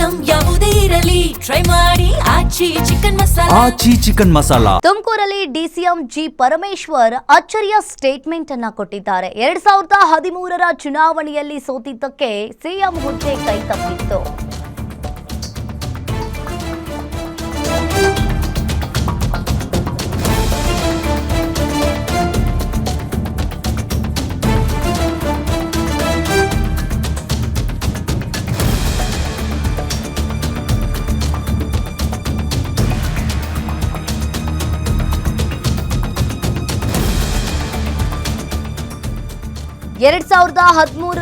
Item ಯಾವುದೇ ಇರಲಿ try ಮಾಡಿ ಆಚಿ ಚಿಕನ್ ಮಸಾಲಾ. ತುಮಕೂರಲ್ಲಿ ಡಿಸಿಎಂ ಜಿ ಪರಮೇಶ್ವರ್ ಅಚ್ಚರಿಯ ಸ್ಟೇಟ್ಮೆಂಟ್ ಅನ್ನ ಕೊಟ್ಟಿದ್ದಾರೆ. 2013ರ ಚುನಾವಣೆಯಲ್ಲಿ ಸೋತಿದ್ದಕ್ಕೆ ಸಿಎಂ ಹುದ್ದೆ ಕೈ ತಪ್ಪಿತ್ತು.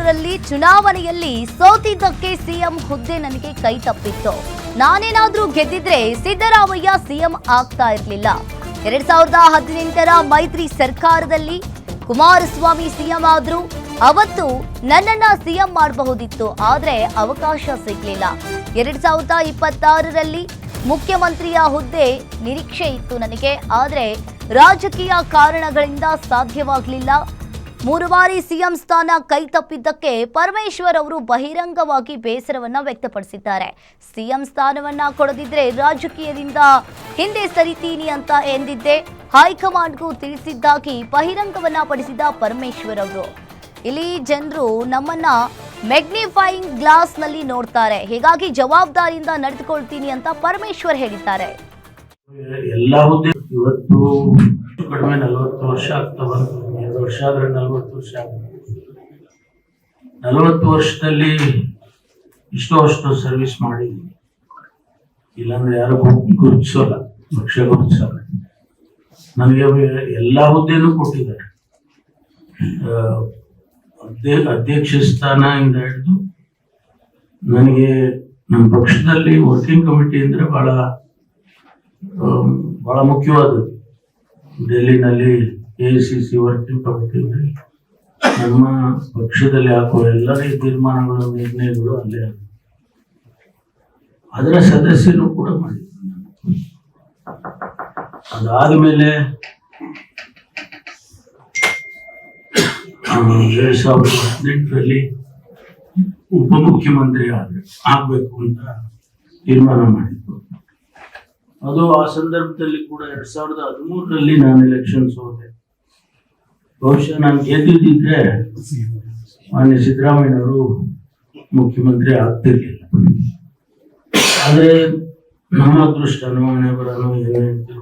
ರಲ್ಲಿ ಚುನಾವಣೆಯಲ್ಲಿ ಸೋತಿದ್ದಕ್ಕೆ ಸಿಎಂ ಹುದ್ದೆ ನನಗೆ ಕೈ ತಪ್ಪಿತ್ತು. ನಾನೇನಾದ್ರೂ ಗೆದ್ದಿದ್ರೆ ಸಿದ್ದರಾಮಯ್ಯ ಸಿಎಂ ಆಗ್ತಾ ಇರಲಿಲ್ಲ. 2018ರ ಮೈತ್ರಿ ಸರ್ಕಾರದಲ್ಲಿ ಕುಮಾರಸ್ವಾಮಿ ಸಿಎಂ ಆದ್ರು. ಅವತ್ತು ನನ್ನನ್ನ ಸಿಎಂ ಮಾಡಬಹುದಿತ್ತು, ಆದ್ರೆ ಅವಕಾಶ ಸಿಗ್ಲಿಲ್ಲ. 2026ರಲ್ಲಿ ಮುಖ್ಯಮಂತ್ರಿಯ ಹುದ್ದೆ ನಿರೀಕ್ಷೆ ಇತ್ತು ನನಗೆ, ಆದ್ರೆ ರಾಜಕೀಯ ಕಾರಣಗಳಿಂದ ಸಾಧ್ಯವಾಗಲಿಲ್ಲ. 3 ಬಾರಿ ಸಿಎಂ ಸ್ಥಾನ ಕೈ ತಪ್ಪಿದ್ದಕ್ಕೆ ಪರಮೇಶ್ವರ್ ಅವರು ಬಹಿರಂಗವಾಗಿ ಬೇಸರವನ್ನ ವ್ಯಕ್ತಪಡಿಸಿದ್ದಾರೆ. ಸಿಎಂ ಸ್ಥಾನವನ್ನ ಕೊಡದಿದ್ರೆ ರಾಜಕೀಯದಿಂದ ಹಿಂದೆ ಸರಿತೀನಿ ಅಂತ ಎಂದಿದ್ದೆ, ಹೈಕಮಾಂಡ್ಗೂ ತಿಳಿಸಿದ್ದಾಗಿ ಬಹಿರಂಗವನ್ನ ಪಡಿಸಿದ ಪರಮೇಶ್ವರ್ ಅವರು. ಇಲ್ಲಿ ಜನರು ನಮ್ಮನ್ನ ಮ್ಯಾಗ್ನಿಫೈಯಿಂಗ್ ಗ್ಲಾಸ್ ನಲ್ಲಿ ನೋಡ್ತಾರೆ, ಹೀಗಾಗಿ ಜವಾಬ್ದಾರಿಯಿಂದ ನಡೆದುಕೊಳ್ತೀನಿ ಅಂತ ಪರಮೇಶ್ವರ್ ಹೇಳಿದ್ದಾರೆ. ಎಲ್ಲ ಹುದ್ದೆ ಇವತ್ತು ಕಡಿಮೆ 40 ವರ್ಷ ಆಗ್ತಾ ಬಂತು. 2 ವರ್ಷ ಆದ್ರೆ 40 ವರ್ಷ ಆಗುತ್ತೆ. 40 ವರ್ಷದಲ್ಲಿ ಅಷ್ಟು ಸರ್ವಿಸ್ ಮಾಡಿದ್ದೀನಿ. ಇಲ್ಲಾಂದ್ರೆ ಯಾರು ಗುರುತಿಸೋಲ್ಲ, ಪಕ್ಷ ಗುರುತಿಸೋಲ್ಲ. ನನಗೆ ಎಲ್ಲ ಹುದ್ದೆನೂ ಕೊಟ್ಟಿದ್ದಾರೆ. ಅಧ್ಯಕ್ಷ ಸ್ಥಾನದಿಂದ ಹಿಡಿದು ನನಗೆ ನಮ್ಮ ಪಕ್ಷದಲ್ಲಿ ವರ್ಕಿಂಗ್ ಕಮಿಟಿ ಅಂದ್ರೆ ಬಹಳ ಮುಖ್ಯವಾದದ್ದು. ಡೆಲ್ಲಿನಲ್ಲಿ AICC ವರ್ಕಿಂಗ್ ಕಮಿಟಿ ನಮ್ಮ ಪಕ್ಷದಲ್ಲಿ ಹಾಕುವ ಎಲ್ಲರ ತೀರ್ಮಾನಗಳು, ನಿರ್ಣಯಗಳು ಅಲ್ಲೇ ಅದರ ಸದಸ್ಯರು ಕೂಡ ಮಾಡಿದ್ರು. ಅದಾದ್ಮೇಲೆ 2018ರಲ್ಲಿ ಉಪಮುಖ್ಯಮಂತ್ರಿ ಆಗ್ಬೇಕು ಅಂತ ತೀರ್ಮಾನ ಮಾಡಿದ್ರು. ಅದು ಆ ಸಂದರ್ಭದಲ್ಲಿ ಕೂಡ 2013ರಲ್ಲಿ ನಾನು ಎಲೆಕ್ಷನ್ಸ್ ಹೋದೆ. ಬಹುಶಃ ನಾನು ಗೆದ್ದಿದ್ದಿದ್ರೆ ಮಾನ್ಯ ಸಿದ್ದರಾಮಯ್ಯನವರು ಮುಖ್ಯಮಂತ್ರಿ ಆಗ್ತಿರ್ಲಿಲ್ಲ. ಆದ್ರೆ ನಮ್ಮ ಅದೃಷ್ಟ, ನಮ್ಮ ಹಣೆ ಬರನೋ ಏನೋ